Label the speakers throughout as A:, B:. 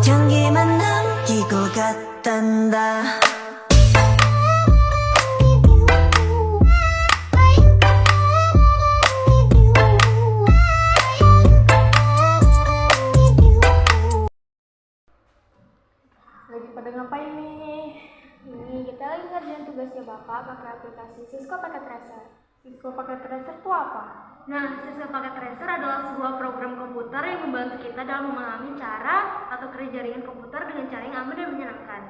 A: 향기만 남기고 갔단다.
B: Lagi pada ngapain nih?
C: Ini kita lagi ngerjain tugasnya Bapak pakai aplikasi Cisco Packet Tracer.
B: Cisco Packet Tracer itu apa?
C: Nah, Cisco Packet Tracer adalah sebuah program komputer yang membantu kita dalam memahami cara atau kerja jaringan komputer dengan cara yang aman dan menyenangkan.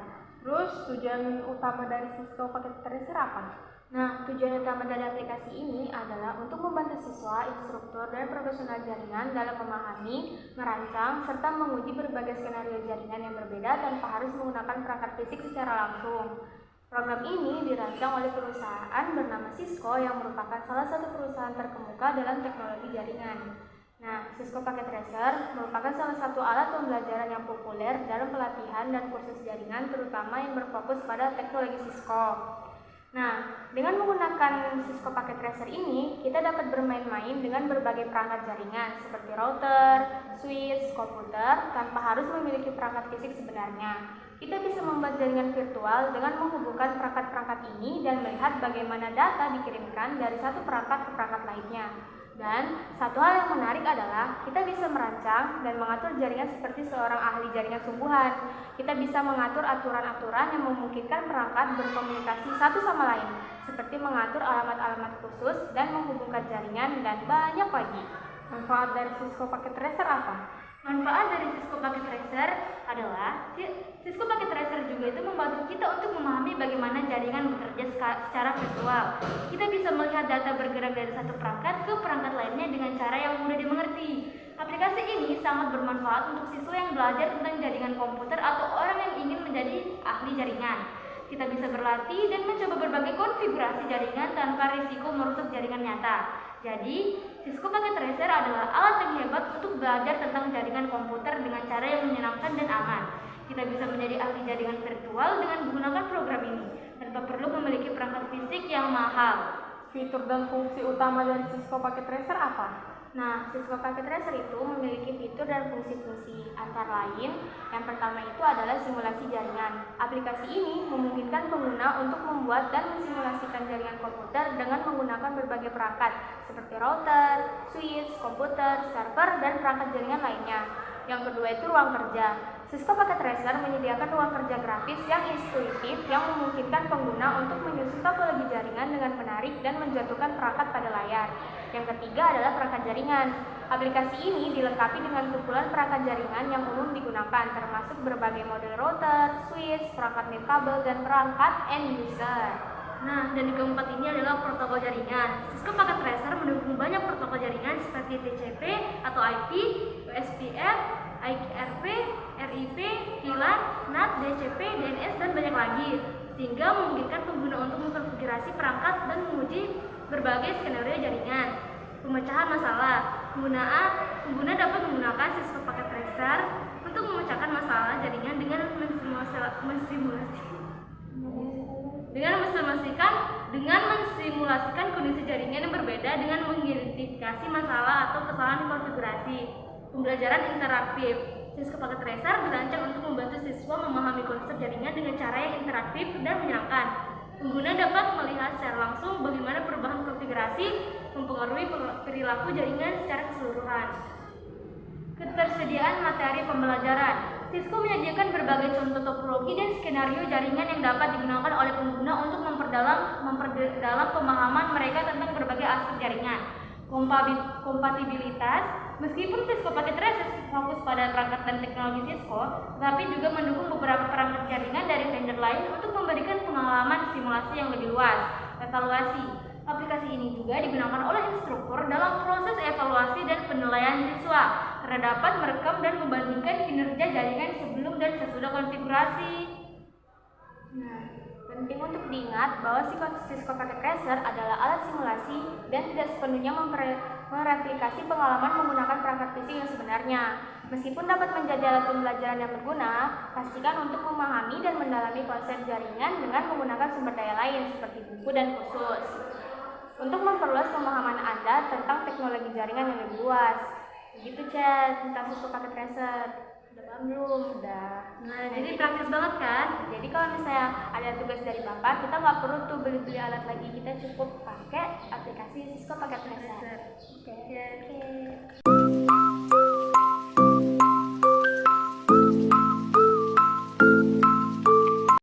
B: Terus tujuan utama dari Cisco Packet Tracer apa?
C: Nah, tujuan utama dari aplikasi ini adalah untuk membantu siswa, instruktur, dan profesional jaringan dalam memahami, merancang, serta menguji berbagai skenario jaringan yang berbeda tanpa harus menggunakan perangkat fisik secara langsung. Program ini dirancang oleh perusahaan bernama Cisco yang merupakan salah satu perusahaan terkemuka dalam teknologi jaringan. Nah, Cisco Packet Tracer merupakan salah satu alat pembelajaran yang populer dalam pelatihan dan kursus jaringan terutama yang berfokus pada teknologi Cisco. Nah, dengan menggunakan Cisco Packet Tracer ini, kita dapat bermain-main dengan berbagai perangkat jaringan seperti router, switch, komputer, tanpa harus memiliki perangkat fisik sebenarnya. Kita bisa membuat jaringan virtual dengan menghubungkan perangkat-perangkat ini dan melihat bagaimana data dikirimkan dari satu perangkat ke perangkat lainnya. Dan satu hal yang menarik adalah kita bisa merancang dan mengatur jaringan seperti seorang ahli jaringan sungguhan. Kita bisa mengatur aturan-aturan yang memungkinkan perangkat berkomunikasi satu sama lain, seperti mengatur alamat-alamat khusus dan menghubungkan jaringan dan banyak lagi.
B: Manfaat dari Cisco Packet Tracer apa?
C: Manfaat dari Cisco Packet Tracer adalah Cisco Packet Tracer juga itu membantu kita untuk memahami bagaimana jaringan bekerja secara virtual. Kita bisa melihat data bergerak dari satu perangkat ke perangkat lainnya dengan cara yang mudah dimengerti. Aplikasi ini sangat bermanfaat untuk siswa yang belajar tentang jaringan komputer atau orang yang ingin menjadi ahli jaringan. Kita bisa berlatih dan mencoba berbagai konfigurasi jaringan tanpa risiko merusak jaringan nyata. Jadi, Cisco Packet Tracer adalah alat yang hebat untuk belajar tentang jaringan komputer dengan cara yang menyenangkan dan aman. Kita bisa menjadi ahli jaringan virtual dengan menggunakan program ini, tanpa perlu memiliki perangkat fisik yang mahal.
B: Fitur dan fungsi utama dari Cisco Packet Tracer apa?
C: Nah, Cisco Packet Tracer itu memiliki fitur dan fungsi-fungsi, antara lain yang pertama itu adalah simulasi jaringan. Aplikasi ini memungkinkan pengguna untuk membuat dan mensimulasikan jaringan komputer dengan menggunakan berbagai perangkat seperti router, switch, komputer, server, dan perangkat jaringan lainnya. Yang kedua itu ruang kerja. Cisco Packet Tracer menyediakan ruang kerja grafis yang intuitif yang memungkinkan pengguna untuk menyusun topologi jaringan dengan menarik dan menjatuhkan perangkat pada layar. Yang ketiga adalah perangkat jaringan. Aplikasi ini dilengkapi dengan kumpulan perangkat jaringan yang umum digunakan, termasuk berbagai model router, switch, perangkat nirkabel, dan perangkat end user. Nah, dan yang keempat ini adalah protokol jaringan. Cisco Packet Tracer mendukung banyak protokol jaringan seperti TCP atau IP, USPF, IRP, RIP, VLAN, NAT, DCP, DNS, dan banyak lagi, sehingga memungkinkan pengguna untuk mengkonfigurasi perangkat dan menguji berbagai skenario jaringan. Pemecahan masalah. Pengguna dapat menggunakan Cisco Packet Tracer untuk memecahkan masalah jaringan dengan mensimulasikan kondisi jaringan yang berbeda dengan mengidentifikasi masalah atau kesalahan konfigurasi. Pembelajaran interaktif. Cisco Packet Tracer dirancang untuk membantu siswa memahami konsep jaringan dengan cara yang interaktif dan menyenangkan. Pengguna dapat melihat secara langsung bagaimana perubahan konfigurasi mempengaruhi perilaku jaringan secara keseluruhan. Ketersediaan materi pembelajaran. Cisco menyediakan berbagai contoh topologi dan skenario jaringan yang dapat digunakan oleh pengguna untuk memperdalam pemahaman mereka tentang berbagai aspek jaringan. Kompatibilitas. Meskipun Cisco Packet Tracer fokus pada perangkat dan teknologi Cisco, tetapi juga mendukung beberapa perangkat jaringan dari vendor lain untuk memberikan pengalaman simulasi yang lebih luas. Evaluasi. Aplikasi ini juga digunakan oleh instruktur dalam proses evaluasi dan penilaian siswa, karena dapat merekam dan membandingkan kinerja jaringan sebelum dan sesudah konfigurasi. Nah, penting untuk diingat bahwa Cisco Packet Tracer adalah alat simulasi dan tidak sepenuhnya mereplikasi pengalaman menggunakan perangkat fisik yang sebenarnya. Meskipun dapat menjadi alat pembelajaran yang berguna, pastikan untuk memahami dan mendalami konsep jaringan dengan menggunakan sumber daya lain seperti buku dan kursus untuk memperluas pemahaman Anda tentang teknologi jaringan yang lebih luas. Begitu, Chat, tentang Cisco Packet Tracer. Udah paham belum?
D: Udah. Nah, jadi praktis banget kan?
C: Jadi kalau misalnya ada tugas dari Bapak, kita nggak perlu tuh beli-beli alat lagi, kita cukup pakai aplikasi Cisco Paket Tracer.
D: Oke.
C: Oke.